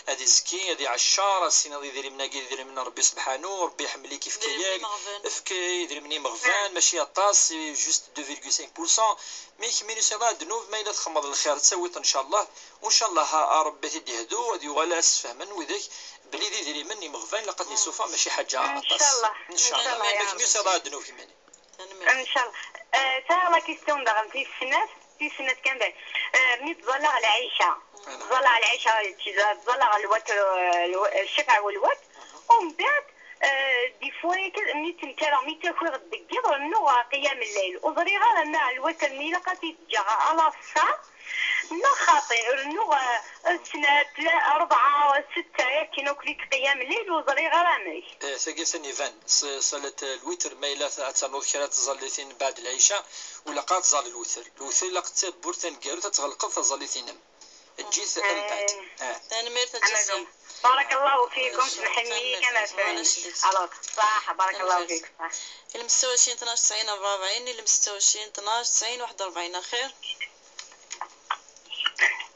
هذه زكي هذه عشار السنة يدير منا يدير منا ربي سبحانه ربي يحملي كيف كياك فكي يدير مني مغفان ماشي طاس جوست 2.5% مي كما يسمى الذنوب ما إلا تخمض الخير تسويت إن شاء الله وإن شاء الله ربي تدي هدو هذه ولا فهما وذاك بلي يدير مني مغفان لقتني سوفا ماشي حاجة طاس إن شاء الله ما كما يسمى الذنوب كما ان شاء الله. تا لا كيستيون داغ في السنات كان بعد ملي تظلع العيشه تظلع الشفع والوتر ومن بعد دي فوا ملي تمتلع تاكل غدك رنو قيام الليل وضري غير مع الوتر ملي لقاتي تجا على الصا لا خاطر رنو سنة 4 6 كي كليك قيام الليل وضري غير عمي ثقي ثاني فان صلاة الوتر ما إلا تنوض كرا تظليتين بعد العشاء ولا قات تظل الوتر لا تبور تنقارو تتغلق تظليتين جيت من بعد انا ميرت الجزائر. بارك الله فيكم سمحني كما فهمت على صح بارك الله فيك صح اللي 26 12 90 44 اللي 26 12 90 41 خير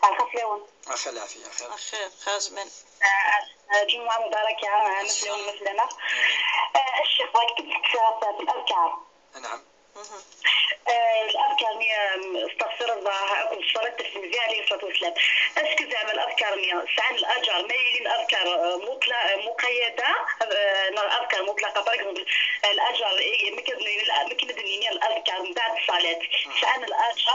عفوا أخي العافية خير خارج من جمعة مباركة مسلم مسلمة الشيخ كنت في الأذكار نعم الأذكار استغفر الله أكون صلاة النبي عليه الصلاة والسلام أسكت زعما الأذكار سعان الأجر ما يلين أذكار مقيدة أذكار مطلقة برك الأجر مكمدني الأذكار من بعد الصلاة سعان الأجر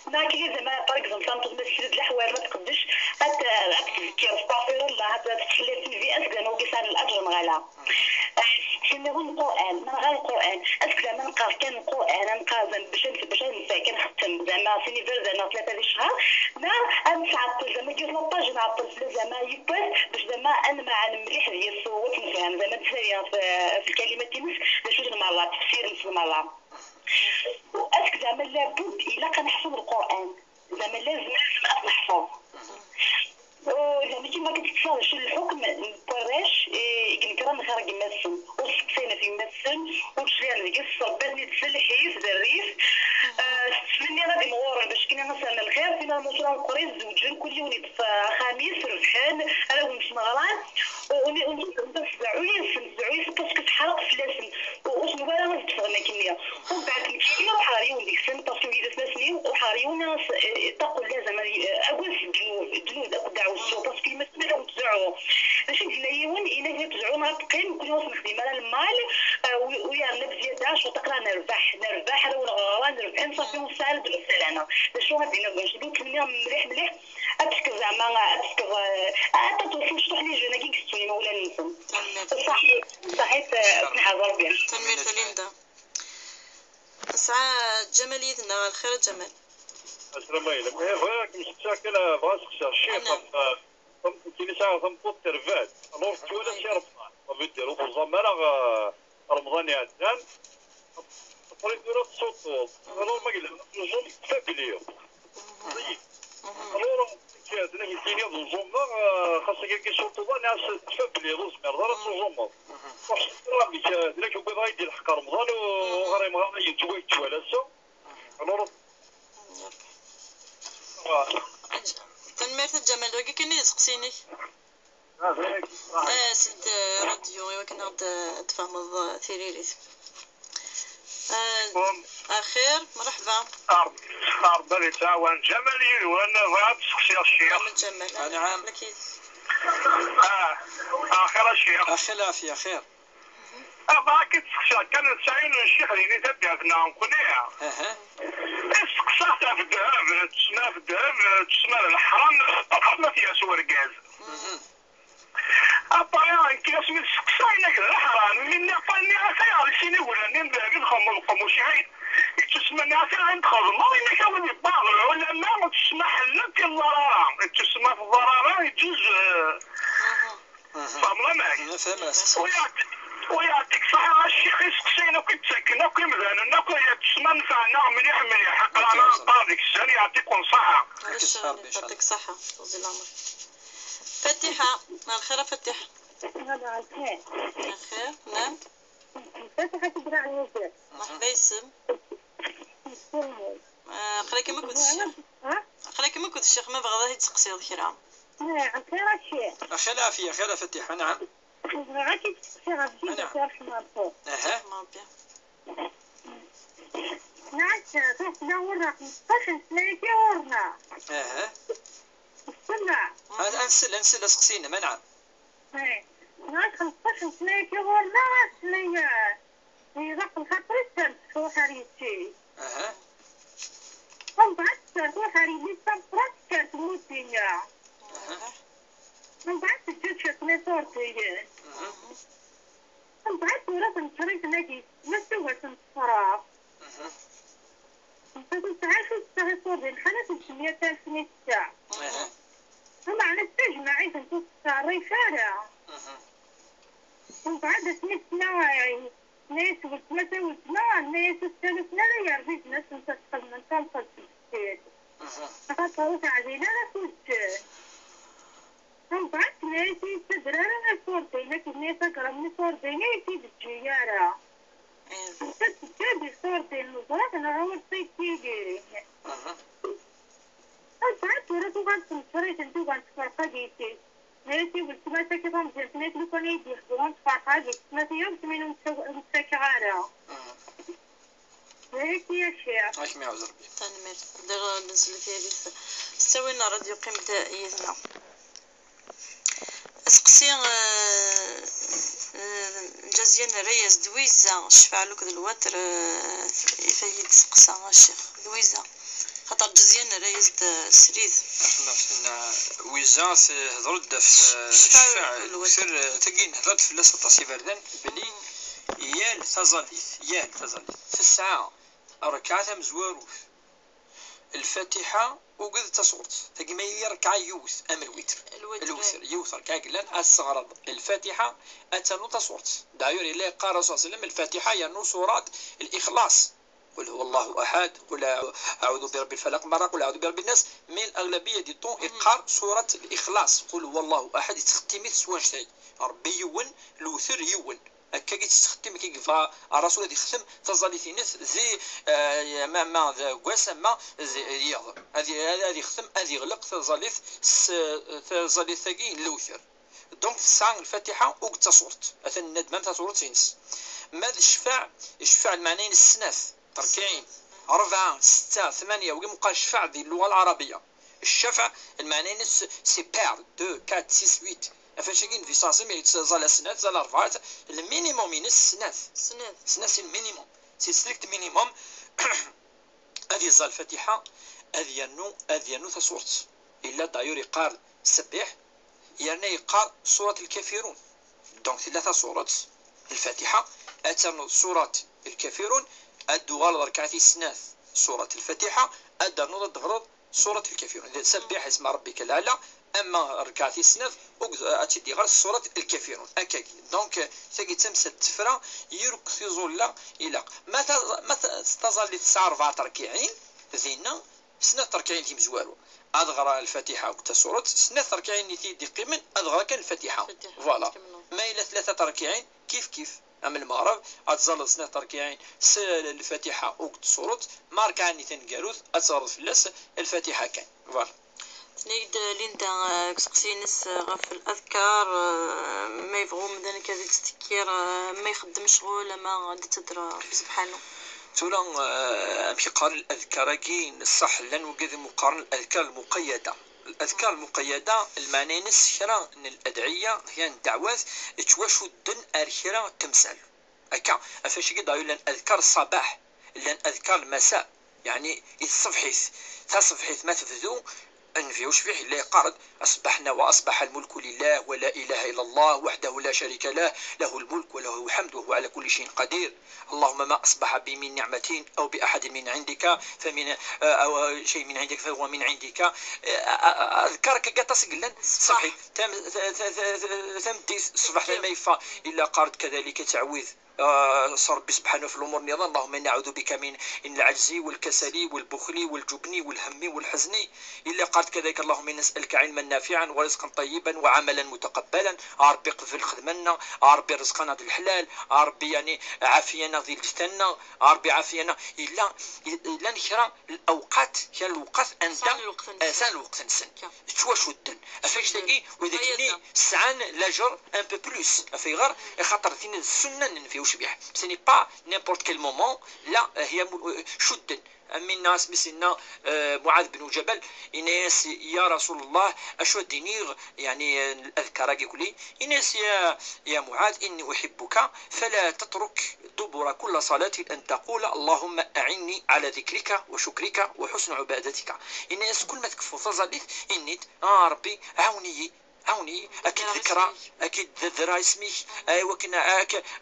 لكن زعما برك تنطق مسجد الأحوال ما تقدش تذكر استغفر الله حتى تخلي النبي أسكت زعما وكيسان الأجر مغالا شنو القرآن من غير القرآن أسكت زعما نقرا كان القرآن نقرا باش ننسى كنختم زعما سيني فير زعما 3 شهور ما نعطل زعما كي 13 نعطل زعما يبان باش زعما انا مع مليح ديال الصوت نفهم زعما تسالي في الكلمات تيمس باش نجي مرة تفسير نفس مرة أسكت زعما لابد إلا كنحفظ القرآن زعما لازم نحفظ زعما كيما كتتصالش الحكم مبراش كنكرا نخرج يمسن وسكسينا في يمسن وشلي نقص رباني تسلحي في الريف مني غادي نغور باش كاين مثلا الخير فينا مثلا نقري زوجين كل يوم خميس ربحان انا ونمشي نغران ونسمعوا باسكو تحرق في اللسن وشنو بلا ما تفهمنا كميه ومن بعد كنمشي نروح ريون ديك السن باسكو إذا 3 سنين وروح ريون تقول لازم اقول الجنود اكو دعوه الصوت باسكو ما تسمعوا تزعوا باش نلايون الا تزعوا ناطقين كل يوم نخدم انا المال ويا بزياده شو تقرا نربح انا ونغران نربح صافي ونسال بالسلامه باش غادي نجبدو كميه مليح باسكو زعما باسكو توصلش تروح لي جونا كي كستوني ما ولا ننسى صحيح نحضر بيان تنمير ليندا ساعة جماليتنا الخير جمال السلام عليكم فواك مش تشاكل باش الشيخ كي ساعه تنبط ترفاد الور تولا شي رمضان وبيديروا رمضان رمضان يعدان طريق ديروا الصوت الور ما قال نجوم تفابليو طيب الور كيعدنا كيديني نجوم خاصك كي صوتوا ناس تفابلي روزمير دار نجوم واش راه كيدير كي بغا يدير حق رمضان وغير ما يتوالى سو الور تنمير الجمال وكي كاين يسقسيني سد راديو ايوا كنا تفهم ثيريريت اخير مرحبا مرحبا تعاون جمالي وانا غاد تسقسي الشيخ من جمال نعم اكيد اخر الشيخ اخي العافيه خير باكي تسقسي كان تسعين الشيخ اللي تبدا فينا نكونيها سقساتها في الذهب تسمى في الذهب تسمى الحرام ما فيها سوى الغاز أبايا كيس من سقساينك الحرام من نقلني أخيار سيني ولا نبغي نخمم شيء تسمى ناس ندخل ما إنك أولي بعض العلماء تسمى حلت الضرارة تسمى في الضرارة يجوز فهمنا معك ويعطيك صحة الشيخ يسقسينا كي تسكنا كي مذانا كي تسمى نفعنا مليح حق رانا طارق السنة يعطيكم صحة يعطيك صحة طول العمر فتحة مع الخير فتحة الخير نعم فتحة تدرع الوزير مرحبا يسم قرا كيما قلت الشيخ. قرا كيما قلت الشيخ ما بغا يتسقسي كرا. خير العافية خير فاتحة. نعم. انسل اسقسينا ما. نعم. استوينا راديو قيمة دائيتنا اسقسي جازيان رياس دويزة شفع لك الوتر يفيد سقسا الشيخ دويزة خاطر جازيان رياس سريد ويزا هضرت في شفع سر تقين هضرت في لاسطا سيفردان بلي يال تزاليث في الساعة ركعة مزواروف الفاتحة وقد تصورت تقما يركع يوث أم الوتر يوث ركع قلان الصغرض الفاتحة أتنو تصورت دايور إليه قال رسول الله عليه وسلم الفاتحة ينو سورات الإخلاص قل هو الله أحد قل أعوذ برب الفلق مرة قل أعوذ برب الناس من الأغلبية دي طون إقار سورة الإخلاص قل هو الله أحد تختمي سوان شيء ربي يون الوتر يون هكا تستخدم كي الرسول اللي يختم تزاليثينث زي ما ذا قسم زي هذه يختم هذه يغلق تزاليث ثقي لوثر دونك الساعة الفاتحة وتصورت مثلا الندمان تصورت سينس ماذا الشفاع المعنيين السناف تركيعين 4 6 8 ويبقى الشفاع ذي اللغة العربية الشفع المعنيين سي بير 2 4 6 8 فاشكين في صاصم يتزال سنات زال 4 المينيموم من السنات سنات المينيموم سي ستريكت مينيموم هذه زال الفاتحة هذه ينو تصورت إلا دايور يقار سبح يعني يقار سورة الكافرون دونك ثلاثة سورات الفاتحة أتنو سورة الكافرون الدوال ركعتي السنات سورة الفاتحة أدنو الضغرض سورة الكافرون سبح اسم ربك الأعلى اما ركعتي السناف اتدي غير سوره الكافرون هكاكي دونك ثقي تمس التفرا يركزوا لا الى متى تظل 4 ركعين زينا سنه ركعين في مزوالو اضغر الفاتحه وكتسورت سنه ركعين نتي دي قيمن اضغر كان الفاتحه فوالا ما الى 3 ركعين كيف اما المغرب اتظل سنه ركعين الفاتحه وكتسورت ما ركعين ثنقاروث اتصرف فلاس الفاتحه كان فوالا نيد ليندا كسقسينس غف الأذكار ما يبغوا مدانا كذا تستكير ما يخدم شغل ما غادي تدرى سبحانه تولا أمشي قارن الأذكار كين الصح لن وقذ مقارن الأذكار المقيدة الأذكار المقيدة المعنى نس شرا أن الأدعية هي الدعوات تواشو الدن أرشرا تمثال أكا أفاش كده لن أذكار الصباح لن أذكار المساء يعني الصبحيث تصبحيث ما تفذو أنفيوش فيه اللي قارد أصبحنا وأصبح الملك لله ولا إله إلا الله وحده لا شريك له له الملك وله الحمد وهو على كل شيء قدير اللهم ما أصبح بي من نعمة أو بأحد من عندك فمن أو شيء من عندك فهو من عندك أذكرك قطس قلن صحيح تم دي صبح ما يفا إلا قارد كذلك تعويذ صار ربي سبحانه في الامور نظام. اللهم اني اعوذ بك من العجز والكسل والبخل والجبن والهم والحزن. الا قالت كذلك اللهم اني نسالك علما نافعا ورزقا طيبا وعملا متقبلا. ربي قبل خدمنا، ربي رزقنا الحلال، ربي يعني عافينا ذي الجنه، ربي عافينا. الا نكرا الاوقات كان الوقت انت سان الوقت نسن تشوا شدن افاش تلاقي وذاك سعان لاجر ان بو بلوس في غير خاطر فين السنه ننفيو شبيح سيني با نيمبورت كيل مومون. لا هي شدن من الناس مسنا معاذ بن جبل إناس يا رسول الله أشو دينير يعني الأذكار يقول لي إناس يا معاذ إني أحبك فلا تترك دبر كل صلاة أن تقول اللهم أعني على ذكرك وشكرك وحسن عبادتك. إناس كل ما تكفو فزاليث إني ربي عوني اكيد ذكرى اكيد ذرا اسمي وكن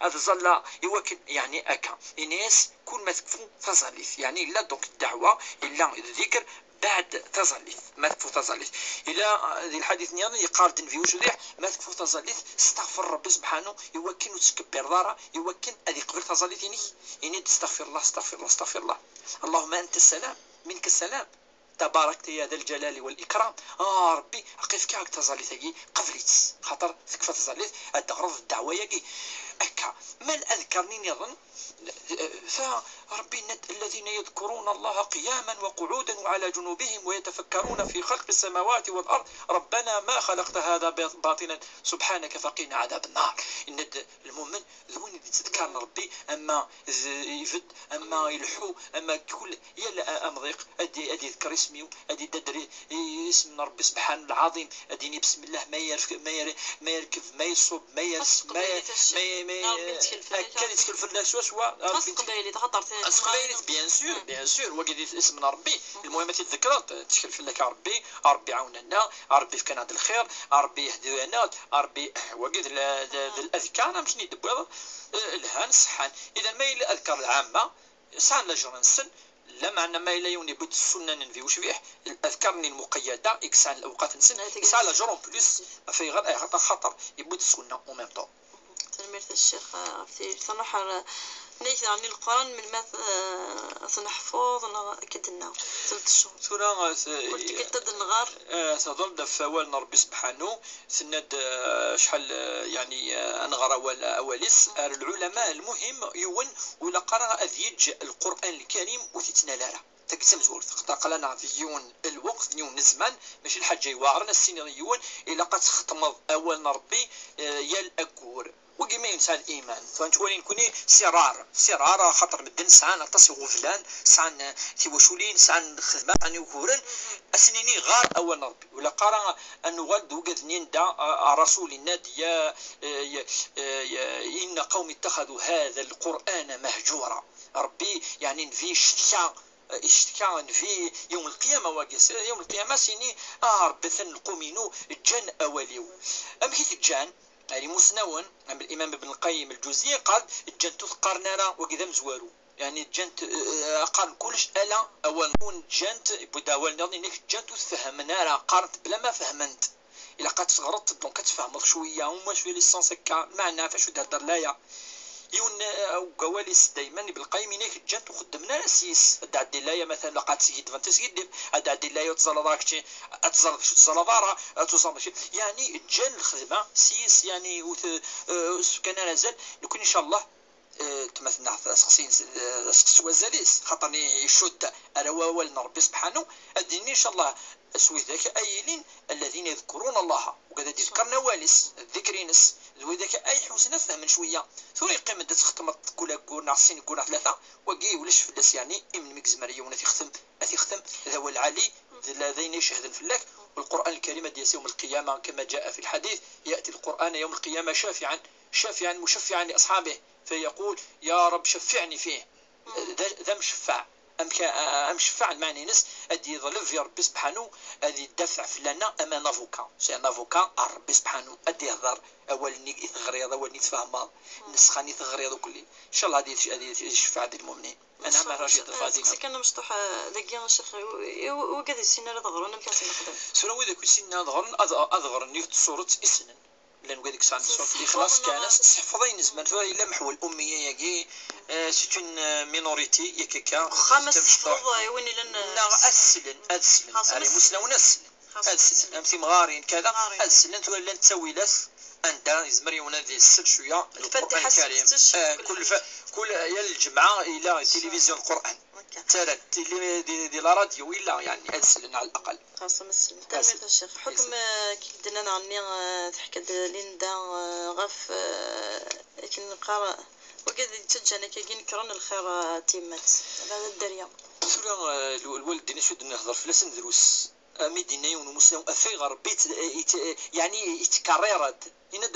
ظل يوكن يعني اكا الناس كل ما تكفو تظليف يعني لا دونك الدعوه الا الذكر بعد تظليف ما تكفو تظليف الى ذي الحديث نياض يقارن في وجوديه ما تكفو تظليف استغفر ربي سبحانه يوكن وتكبر دارا يوكن هذه قبل تظليف يعني تستغفر الله استغفر الله استغفر الله. اللهم انت السلام منك السلام تباركت يا ذا الجلال والإكرام. ربي أقف كاك تزاليت قفليت خاطر تكفى تزاليت الدغرض الدعوة يجي أكا من أذكرني يظن فربي الذين يذكرون الله قياما وقعودا وعلى جنوبهم ويتفكرون في خلق السماوات والأرض ربنا ما خلقت هذا باطلا سبحانك فقنا عذاب النار. إن المؤمن ذوين تذكرن ربي أما يفد أما يلحو أما كل يلا أمضيق أدي ذكر اسمي أدي ددري اسم ربي سبحانه العظيم أديني بسم الله ما يركب ما يصب ما يرس ما كان يتكلف الأسواس قبيلي تخطرت قبيلي بيان سور وقديت اسم ربي المهم تذكر تشكل لك ربي عاوننا ربي فكان هذا الخير ربي يهدينا ربي وقد الأذكار مش ندبر الهان صحان. إذا ما الأذكار العامة سان لجرن سن لا معنى ما إلا يوني بود السنة ننفيوش فيه الأذكار المقيدة إكسان الأوقات نسن إكسان لجرن بلس في غير أي خطر يبود السنة وميم طو. تلميذ الشيخ في صنحر نيجي عن القرآن من ما سنحفظ كدنا ثلاث شهور. ثورة قلت كتد النغار. تظل دفاول ربي سبحانه سند شحال يعني أنغر أوليس العلماء المهم يون ولا قرأ أذيج القرآن الكريم وتتنا لارا. تقسم زور تقلنا في يون الوقت يون الزمان ماشي الحاجة يوارنا السيناريون إلا قد ختم أول ربي يال أكور وكما ينسى الإيمان فانتوالين كوني سرار خاطر مدن سعان تصي غفلان سعان تيوشولين سعان خدمة سعان يوكورن أسنيني غار أول ربي ولا قرأ أنه غاد وقد نيندا رسول النادي إن قوم اتخذوا هذا القرآن مهجورا. ربي يعني في اشتكى في يوم القيامة واقس يوم القيامة سيني ربي ثنلقو منو الجن أوليو أم كيف الجن يعني مسنون الإمام ابن القيم الجوزية قال الجن تذكر نارا وكذا مزوارو يعني الجن قال كلش ألا أول نون الجن بداول نظني إنك الجن تفهم نارا قارنت بلا ما فهمنت إلا قد غلطت دونك كتفهم شوية وما شوية ليسانس هكا معناها فاش دار لايا يون قواليس دائما بالقيم إنك الجن تخدمنا سيس دعدي لايا مثلا لقات سيد فانت سيد دعدي لايا تزال راكتي تزال شو تزال دارا تزال شي يعني الجن الخدمة سيس يعني كان نازل نكون إن شاء الله تمثلنا شخصين سوازاليس خاطرني يشد أرواول ربي سبحانه الدين إن شاء الله سوي ذاك أيلين الذين يذكرون الله وكذا يذكرنا والس الذكرينس ذوي ذاك أي حسنة فهم شوية ثوري قيمة تختمت كل كورنا عسين كورنا ثلاثة وجي ولش فلس يعني إمن مكزمرية ونثي ختم ذا هو العلي الذين يشهدن فلك والقرآن الكريم يوم القيامة كما جاء في الحديث يأتي القرآن يوم القيامة شافعا مشفعا لأصحابه فيقول يا رب شفعني فيه ذا مشفع أم شفع المعني نس أدي يظل في ربي سبحانه أدي يدفع فلنا أما نافوكا سي نافوكا ربي سبحانه أدي يهضر أول نيك يتغريض أول نيك تفهم نسخاني تغريض كلي إن شاء الله أدي يشفع هذه المؤمنين أنا مع رشيد الفاضي كان مشطوح ذكي الشيخ وكذا السنة لا تغرن كان سنة خدم سنة وذا كل سنة ضغرن أضغرن صورة إسنن لان هذيك الساعه صوت الاخلاص كان تحفظين زمان الا محو الاميه ياكي سيت اون مينوريتي ياكا خمس تحفظ وين لا اسلن على مسلمون اسلن امتي مغارين كذا اسلن ولا تسويلات عندها يزمر يونادي السل شويه القران الكريم كل يا الجمعه الى تلفزيون القران ترى دي لا راديو ولا يعني اسلن على الاقل خاصه مسلم تمام الشيخ حكم كي درنا نعني تحكي ليندا غف لكن قرا وكذا تجانا كاين كرن الخير تيمات هذا الدريا الوالد نشد نهضر فلسن دروس ميدينا يونو مسلم افي غربيت يعني يتكررت هنا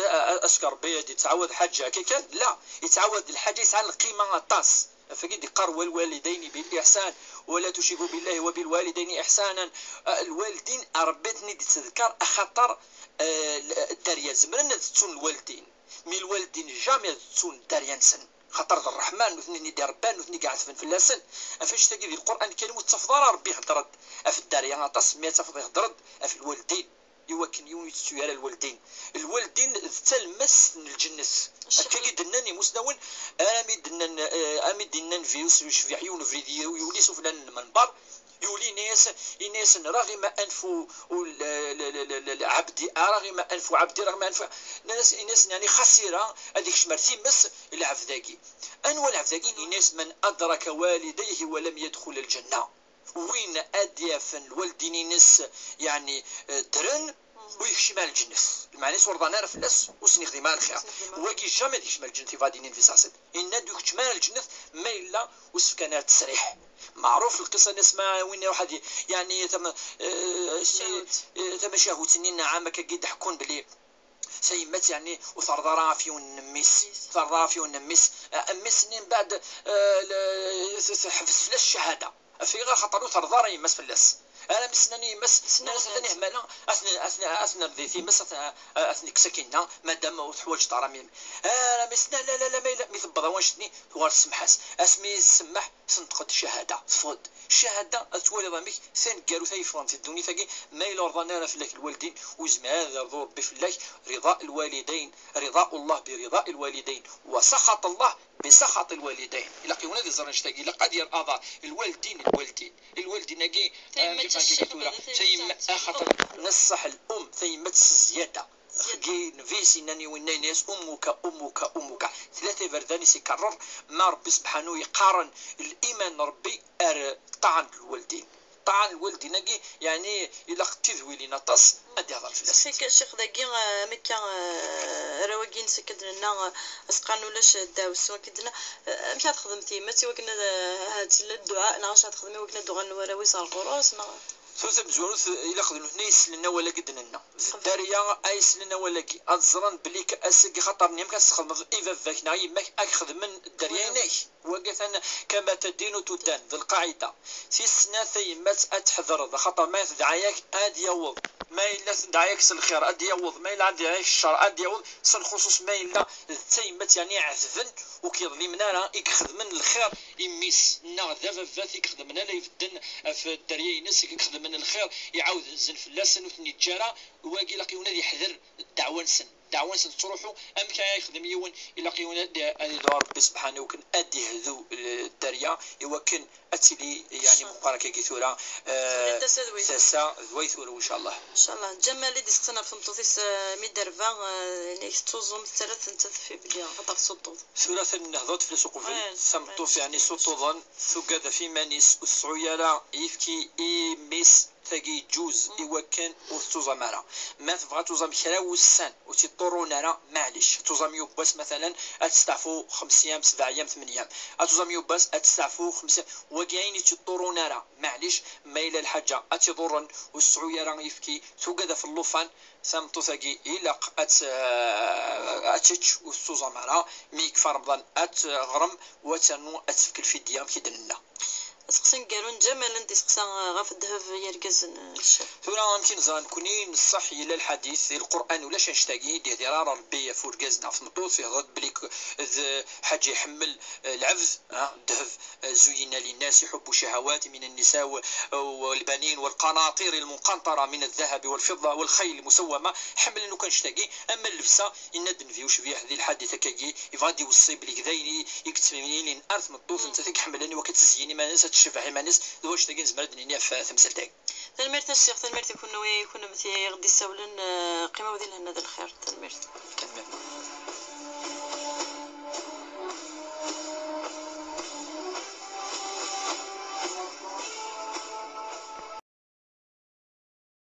اسكر بيدي تعود حاجه كيكا لا يتعود الحاجه يسعى القيمه طاس فقيد قر والوالدين بالاحسان ولا تشركوا بالله وبالوالدين احسانا الوالدين ربيتني تذكر خطر الدريا زمرنا تكون الوالدين مي الوالدين جامي تكون داريانسن خطر الرحمن وثني دار ربان وثني قاعد في اللسن فاش تلقى القران كلمه تفضل ربي هضرت في الداريا تصميه تفضل هضرت في الوالدين يوكن يوم يتسوي على الوالدين تلمس الجنس كي دناني مسنون امي دنان فيروس في عيون فيديو يولي سفلان المنبر يولي ناس رغم انف عبدي رغم انف عبدي رغم انف ناس يعني خسيره هذيك شمرتي مس العفداكي انو العفداكي ناس من ادرك والديه ولم يدخل الجنه وين ادياف الوالدين ناس يعني درن ويخشي مال الجنس المعني صورضانا في الناس وسنخدي مال الخير وكي جامي ديش مال الجنس فادينين في ساسد ان دوك مال الجنس ما الا وسكنات التسريح معروف القصه نسمع وين واحد يعني تم شهوت سنين عامه كيضحكون بلي سيمات يعني وثرضرا في ونميس امس سنين بعد حفظ فلاش الشهاده في غير خطرو ثرضرا يمس فلاس انا مسناني ناس هماله اثناء ذي مس اثناء سكينه مادام وحوايج طراميم انا مسنا لا ما يثبض واشتني هو السمحاس اسمي السمح صندقه الشهاده صفود الشهاده تولي ضميك ثان قالوا ثاي فرنسي الدنيا ثاقي ما يلورضنا في لك الوالدين وزم هذا ذور بفلاك رضاء الوالدين رضاء الله برضاء الوالدين وسخط الله بسخط الوالدين الى قيونا ذي زرنشتاقي لقد يرضى الوالدين ناقي ثيما اخطر نصح الام ثيما الزياده نفيسي ناني وين ناس امك ثلاثه فرداني سيكرر ما ربي سبحانه يقارن الايمان ربي طعن الوالدين يعني الا تذوي لنا طاس ادي هضر في الناس الشيخ داكي مكا رواقين سكد لنا اسقان ولاش داوسو كدنا مشى تخدمتي متي وكنا هاد الدعاء ناش تخدمي وكنا دعاء الوراوي صار قروس ثلث بزوروث إلا خذ نيس لنا ولا قدنا الدارية أيس لنا ولا كي أزرن بليك أسق خطر نيم كاستخدم إذا ذاك نايم ماك أخذ من الدارية نايش وقفنا كما تدين تدان ذي القاعدة في السنة ثيمات أتحذر ذا خطر ما يدعيك أدي يوض ما إلا دعيك الخير أدي يوض ما إلا دعيك الشر أدي يوض سن خصوص ما إلا ثيمات يعني عذفن وكيظلمنا لا يخذ من الخير يميس نا ذا فات يخذ من لا يفدن في الدارية ينس يخذ من الخير يعاود الزن في اللسن وثني تجارة واقي لاقيونا يحذر دعوان سن تروحوا ام كان يخدم يون يلاقيونا ادي دار ربي سبحانه وكن ادي هذو الداريه يوكن اتلي يعني مباركه كثيره ساسا ذويثور ان شاء الله جمالي ديسنا في مطوطيس ميدرفا يعني توزم ثلاث انت في بلي خطر صوتو ثلاثه النهضات في سوق سمطوف يعني صوتوضن ثقاد في مانيس والسعياله يفكي ميس تاقي جوز يوكن وتوزمارا ما تبغى توزم كرا والسن وتضطرون راه معليش توزم يوباس مثلا اتستعفوا 5 ايام 7 ايام 8 ايام اتوزم يوباس اتستعفوا 5 وكاين تضطرون راه معليش ما الى الحاجه اتضرن والسعويه راه يفكي توقد في اللوفان سامتو ثاقي الى اتش وتوزمارا ميك فرمضان اتغرم وتنو اتفكر في الديام كيدنا سقسن قالون جمال انت سقسن غاف الذهب يركزن الشيخ ثورا يمكن زان كوني نصح الى الحديث القران ولا شنشتاقي ديال ربي فوركازنا في مطوط فيه ضد بليك حاجه يحمل العبد الذهب زين للناس حب شهوات من النساء والبنين والقناطير المقنطره من الذهب والفضه والخيل المسومه حمل انه كنشتاقي. اما اللبسه ان دنفيوش في هذه الحادثه كي يفغادي يوصي بلي كذا يكتمني لين ارث مطوط انت تحملني وكتزيني ما ناس تشفعي ما ناس واش تاقي نزمر دنيا في تمثال تاعي تنمرت الشيخ تنمرت يكون مثي غدي يساولن قيمه وديال هنا الخير تنمرت.